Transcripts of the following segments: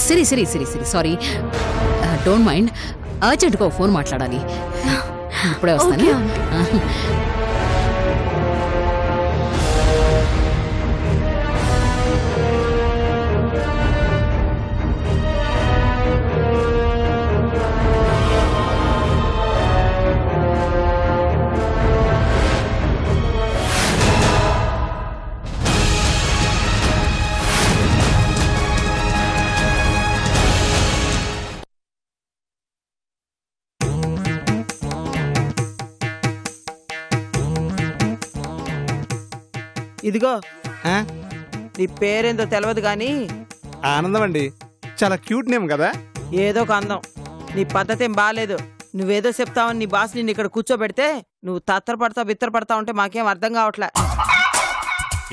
సరే సరే సరే సరే సారీ, డోంట్ మైండ్. అర్జెంట్గా ఫోన్ మాట్లాడాలి, ఇప్పుడే వస్తాను. ఇదిగో నీ పేరేందో తెలియదు గాని ఆనందం అండి. చాలా క్యూట్ నేమ్ కదా. ఏదో ఒక అందం. నీ పద్ధతి ఏం బాగాలేదు. నువ్వేదో చెప్తావని నీ బాస్ నిన్ను ఇక్కడ కూర్చోబెడితే నువ్వు తత్తరపడతావు బిత్తరపడతావు అంటే మాకేం అర్థం కావట్లే.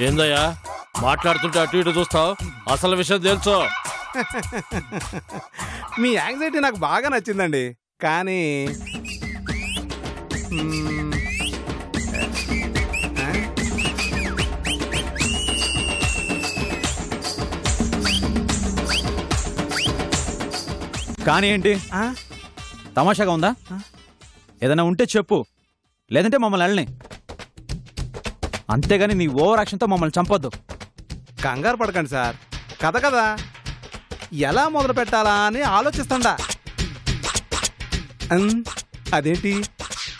ఏందయ్యా మాట్లాడుతుంటే అటు ఇటు చూస్తావు? అసలు విషయం తెలుసో? మీ యాంగ్జైటీ నాకు బాగా నచ్చిందండి. కానీ కానీ ఏంటి తమాషాగా ఉందా? ఏదైనా ఉంటే చెప్పు, లేదంటే మమ్మల్ని వెళ్ళని. అంతేగాని నీ ఓవర్ యాక్షన్తో మమ్మల్ని చంపొద్దు. కంగారు పడకండి సార్, కథ కదా ఎలా మొదలు పెట్టాలా అని ఆలోచిస్తుండా. అదేంటి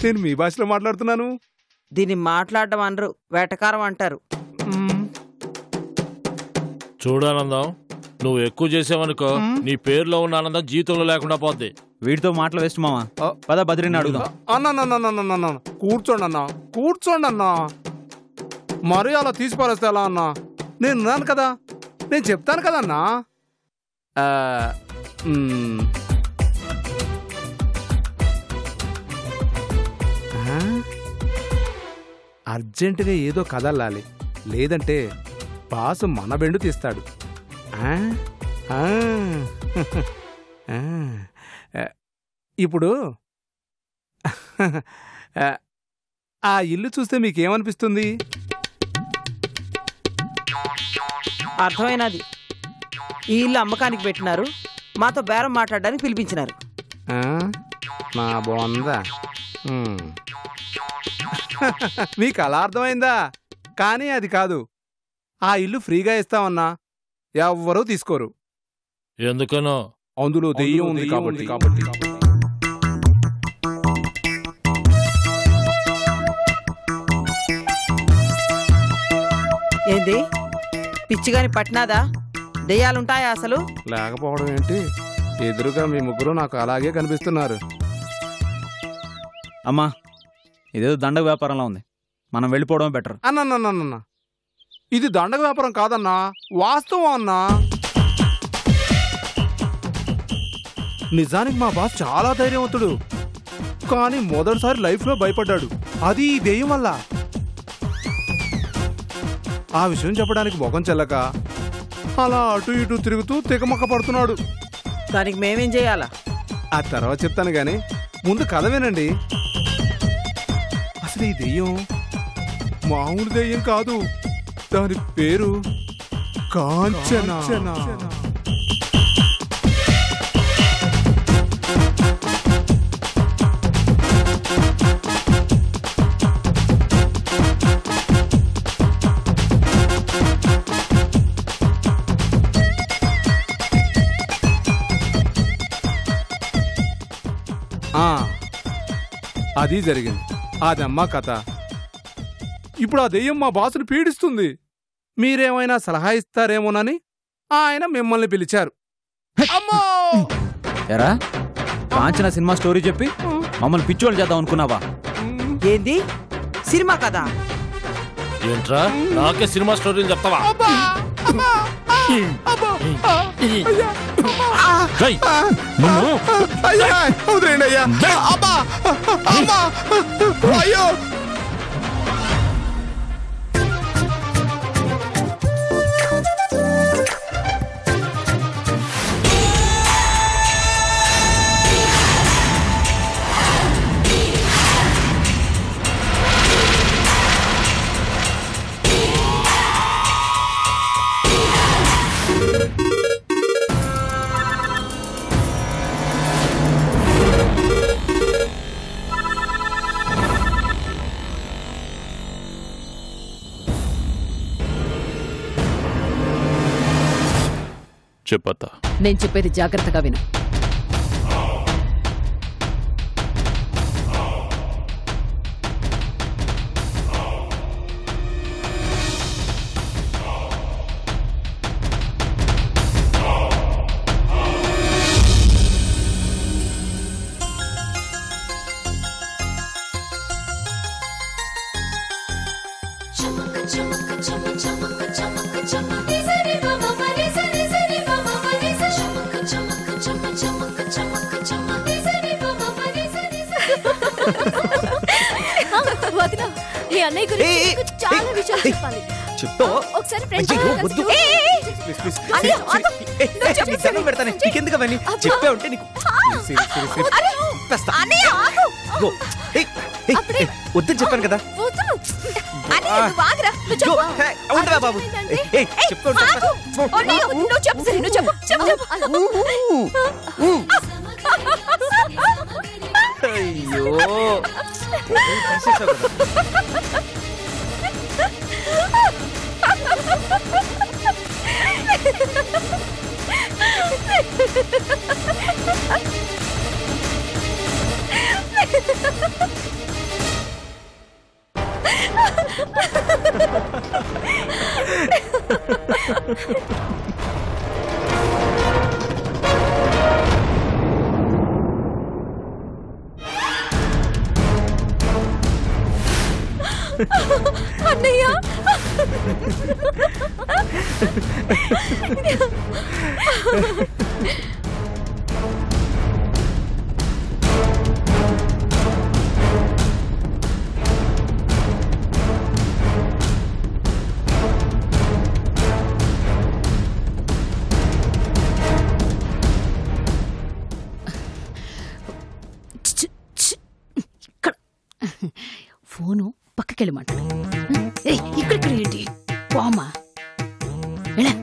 నేను మీ భాషలో మాట్లాడుతున్నాను? దీన్ని మాట్లాడడం అనరు, వేటకారం అంటారు. చూడానందం, నువ్వు ఎక్కువ చేసావనుకో నీ పేరులో ఉన్న ఆనందం జీవితంలో లేకుండా పోద్ది. వీటితో మాటలు వేస్ట్ మామా. పద బద్రీని అడుగుదాం. అన్న కూర్చోండి అన్నా, కూర్చోండి అన్నా. మరీ అలా తీసిపారేస్తే ఎలా అన్నా? నేను ఉన్నాను కదా, నేను చెప్తాను కదా అన్నా. అర్జెంటుగా ఏదో కదలాలి, లేదంటే బాసు మన బెండు తీస్తాడు. ఇప్పుడు ఆ ఇల్లు చూస్తే మీకేమనిపిస్తుంది? అర్థమైనది. ఈ ఇల్లు అమ్మకానికి పెట్టినారు, మాతో బేరం మాట్లాడడానికి పిలిపించినారు. నా బాగుందా? మీకు అలా అర్థమైందా? కానీ అది కాదు. ఆ ఇల్లు ఫ్రీగా ఇస్తామన్నా ఎవ్వరూ తీసుకోరు. ఎందుకనో? అందులో దెయ్యం ఉంది కాబట్టి. ఏంది పిచ్చిగాని పట్టినాదా? దెయ్యాలుంటాయా అసలు? లేకపోవడం ఏంటి, ఎదురుగా మీ ముగ్గురు నాకు అలాగే కనిపిస్తున్నారు. అమ్మా, ఇదేదో దండగ వ్యాపారంలో ఉంది, మనం వెళ్ళిపోవడం బెటర్. అన్న ఇది దండగ వ్యాపారం కాదన్నా, వాస్తవం అన్నా. నిజానికి మా బాస్ చాలా ధైర్యవంతుడు, కానీ మొదటిసారి లైఫ్లో భయపడ్డాడు. అది ఈ దెయ్యం వల్ల. ఆ విషయం చెప్పడానికి మొఖం చెల్లక అలా అటు ఇటు తిరుగుతూ తికమక్క పడుతున్నాడు. దానికి మేమేం చేయాలా? ఆ తర్వాత చెప్తాను గాని ముందు కథ వినండి. అసలు ఈ దెయ్యం మామూలు దెయ్యం కాదు, దాని పేరు కాంచన. అది జరిగింది, అదమ్మా కథ. ఇప్పుడు ఆ దెయ్యం మా బాసును పీడిస్తుంది. మీరేమైనా సలహా ఇస్తారేమోనని ఆయన మిమ్మల్ని పిలిచారు. ఎరా కాంచన సినిమా స్టోరీ చెప్పి మమ్మల్ని పిచ్చోళ్ళు చేద్దాం అనుకున్నావా? ఏంది సినిమా కదా? ఏంట్రా నాకే సినిమా స్టోరీలు చెప్తావా? అయ్యో చెప్పత్తా. నేను చెప్పేది జాగ్రత్తగా విను. వదినా, మీ అన్నయ్య గురించి చాలా విషయాలు చెప్పాలి. ఒకసారి ఫ్రెండ్స్ వద్దని చెప్పాను కదా. అయ్యో అన్నయ్య ఇక్కడ ఫోను పక్కకెళ్ళి మాట్లాడు. ఇక్కడ ఏంటి పోమా ఎలా?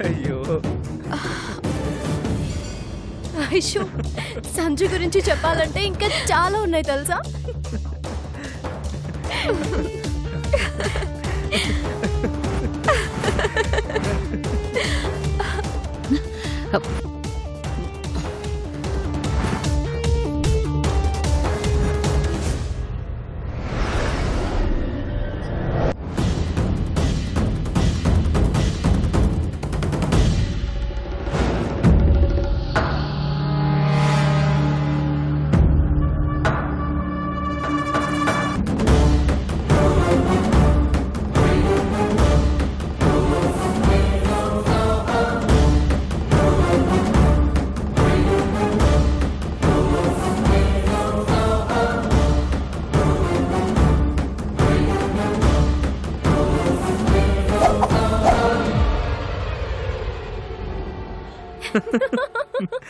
అయ్యో ఐషు, సంజు గురించి చెప్పాలంటే ఇంకా చాలా ఉన్నాయి తెలుసా.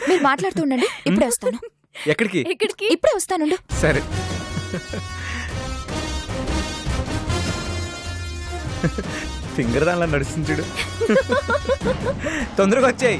మీరు మాట్లాడుతూ ఉండండి, ఇప్పుడే వస్తాను. ఎక్కడికి? ఎక్కడికి? ఇప్పుడే వస్తానుండు. సరే. ఫింగర్ దానిలా నడుస్తుంది చూడు. తొందరగా వచ్చాయి.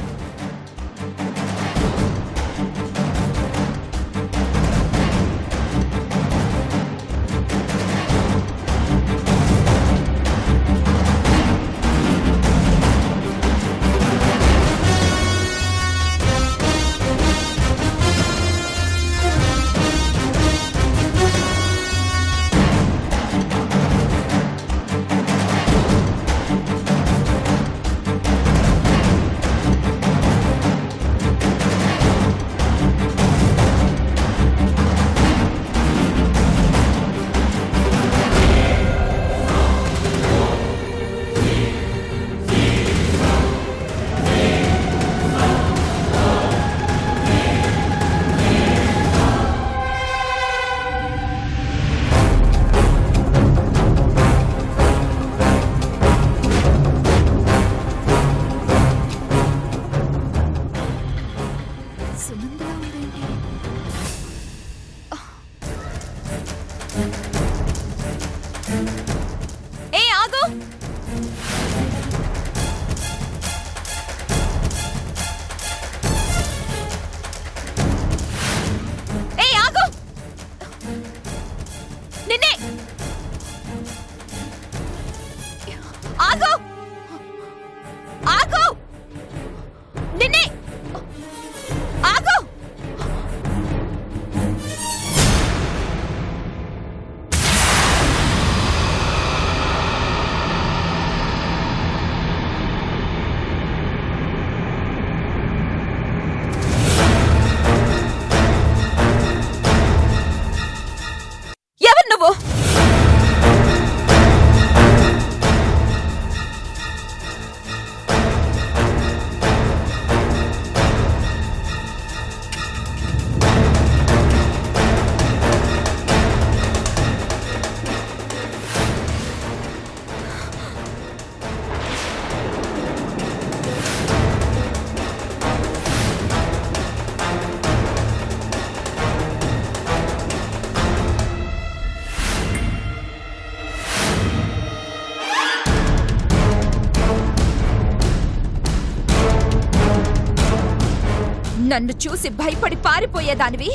నన్ను చూసి భయపడి పారిపోయేదానివి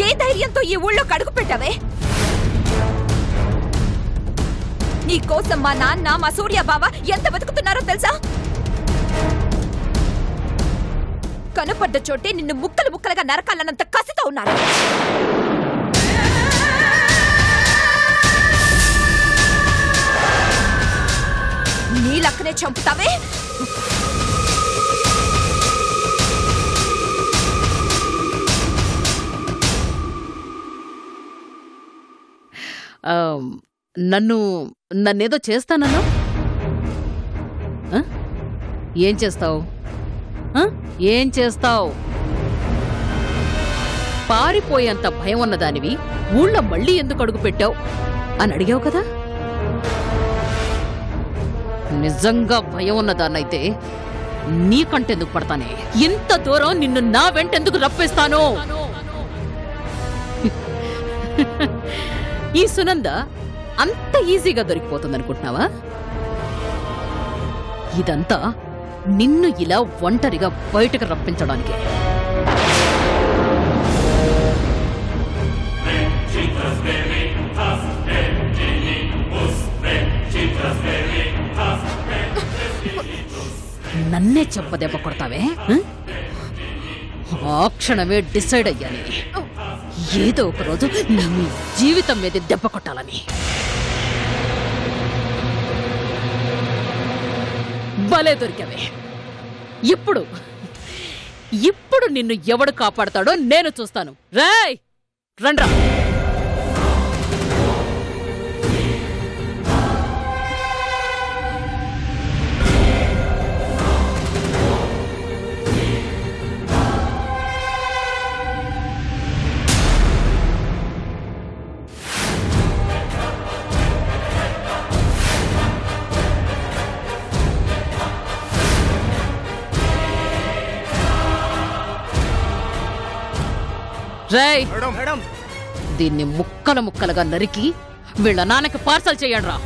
ఏ ధైర్యంతో ఈ ఊళ్ళో కడుగు పెట్టావే? నీకోసం మా నాన్న మా సూర్య బావ ఎంత బతుకుతున్నారో తెలుసా? కనపడ్డ చోటే నిన్ను ముక్కలు ముక్కలుగా నరకాలన్నంత కసితో ఉన్నారు. నీ లక్కనే చంపుతావే? నన్నేదో చేస్తానన్నా? ఏం చేస్తావు? ఏం చేస్తావు? పారిపోయేంత భయం ఉన్నదానివి ఊళ్ళో మళ్ళీ ఎందుకు అడుగు పెట్టావు అని అడిగావు కదా. నిజంగా భయం ఉన్నదాన్నైతే నీకంటెందుకు పడతానే? ఇంత దూరం నిన్ను నా వెంటెందుకు రప్పిస్తాను? ఈ సునంద అంత ఈజీగా దొరికిపోతుందనుకుంటున్నావా? ఇదంతా నిన్ను ఇలా ఒంటరిగా బయటకు రప్పించడానికి. నన్నే చెప్పదెబ్బ కొడతావే? ఆ క్షణమే డిసైడ్ అయ్యాని ఏదో ఒక రోజు నీ జీవితం మీద దెబ్బ కొట్టాలని. భలే దొరికావే. ఇప్పుడు నిన్ను ఎవడు కాపాడతాడో నేను చూస్తాను. రేయ్ రండ్రా. రేయ్ దీన్ని ముక్కలు ముక్కలుగా నరికి వీళ్ళ నాన్నకి పార్సల్ చేయండి రా.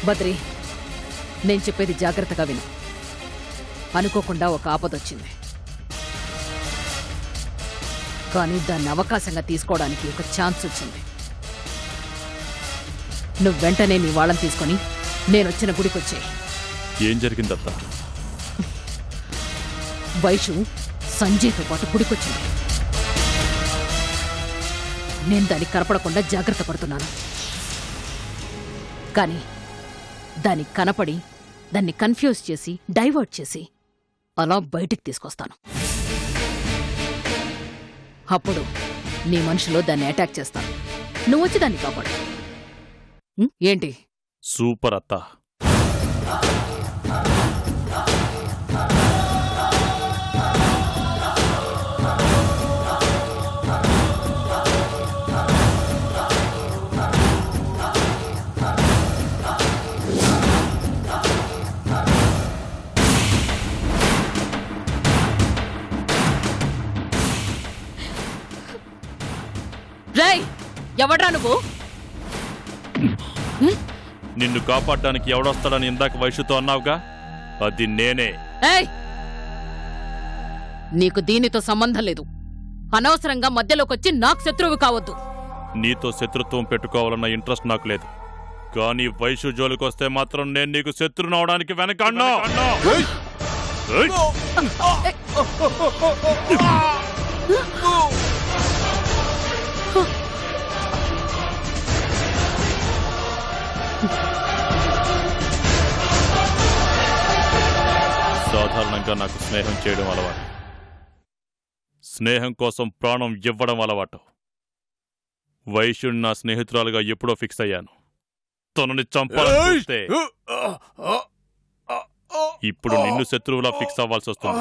బద్రి, నేను చెప్పేది జాగ్రత్తగా విను. అనుకోకుండా ఒక ఆపదొచ్చింది, కానీ దాన్ని అవకాశంగా తీసుకోవడానికి ఒక ఛాన్స్ వచ్చింది. నువ్వు వెంటనే నీ వాళ్ళని తీసుకొని నేనొచ్చిన గుడికొచ్చే. ఏం జరిగిందత్తా? వైషు సంజయ్తో పాటు గుడికొచ్చింది. నేను దానికి కనపడకుండా జాగ్రత్త పడుతున్నాను, కానీ దానికి కనపడి దాన్ని కన్ఫ్యూజ్ చేసి డైవర్ట్ చేసి అలా బయటికి తీసుకొస్తాను. అప్పుడు నీ మనిషిలో దాన్ని అటాక్ చేస్తాను. నువ్వు వచ్చి దాన్ని కాపాడు. ఏంటి? సూపర్ అత్త. రేయ్, ఎవడ్రా నువ్వు? నిన్ను కాపాడడానికి ఎవడొస్తాడని ఇందాక వయసుతో అన్నావుగా, అది నేనే. ఏయ్, నీకు దీనితో సంబంధం లేదు. అనవసరంగా మధ్యలోకొచ్చి నాకు శత్రువు కావద్దు. నీతో శత్రుత్వం పెట్టుకోవాలన్న ఇంట్రెస్ట్ నాకు లేదు. కానీ వయసు జోలికొస్తే మాత్రం నేను నీకు శత్రునవడానికి వెనకన్నా. సాధారణంగా నాకు స్నేహం చేయడం అలవాటు. స్నేహం కోసం ప్రాణం ఇవ్వడం అలవాటు. వైశ్యుని నా స్నేహితురాలుగా ఎప్పుడో ఫిక్స్ అయ్యాను. తనని చంపాలని చూస్తే ఇప్పుడు నిన్ను శత్రువులా ఫిక్స్ అవ్వాల్సి వస్తుంది.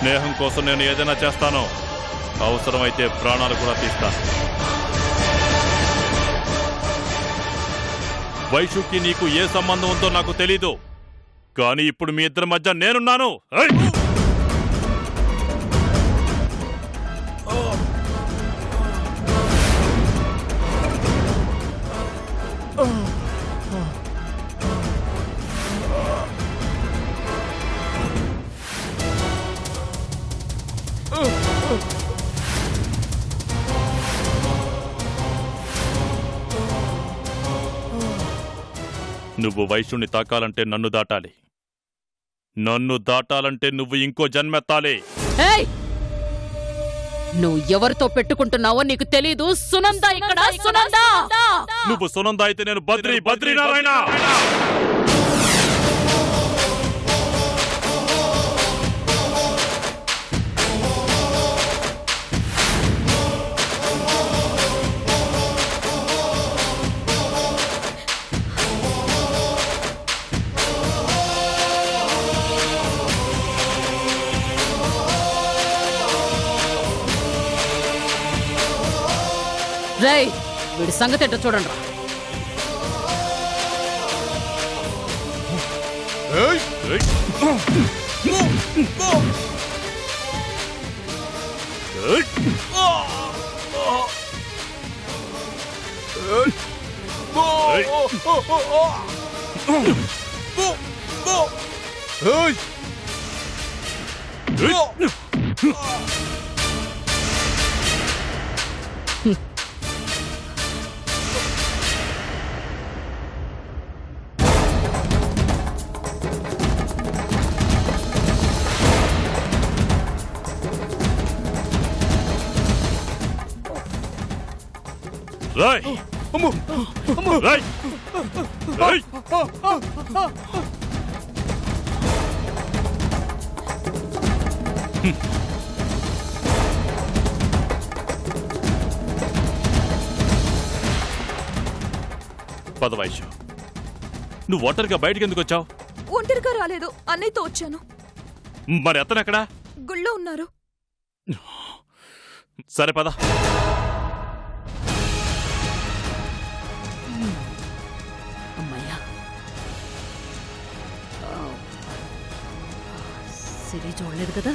స్నేహం కోసం నేను ఏదైనా చేస్తాను. అవసరమైతే ప్రాణాలు కూడా తీస్తాను. వైశుకి నీకు ఏ సంబంధం ఉందో నాకు తెలీదు, కానీ ఇప్పుడు మీ ఇద్దరి మధ్య నేనున్నాను. నువ్వు వైశ్యుణ్ణి తాకాలంటే నన్ను దాటాలి. నన్ను దాటాలంటే నువ్వు ఇంకో జన్మెత్తాలి. నువ్వు ఎవరితో పెట్టుకుంటున్నావో నీకు తెలీదు. సునంద ఇక్కడ. సునంద. నువ్వు సునంద అయితే నేను బద్రీనారాయణ. రేయ్, వీడి సంగతి ఏంటో చూడండి. Rai! Rai! Rai! పద వైశ్య, నువ్వు ఒంటరిగా బయటికి ఎందుకు వచ్చావు? ఒంటరిగా రాలేదు, అన్నయ్యతో వచ్చాను. మరి అతను ఎక్కడా? గుళ్ళో ఉన్నారు. సరే పద. సిరి చూడలేదు కదా.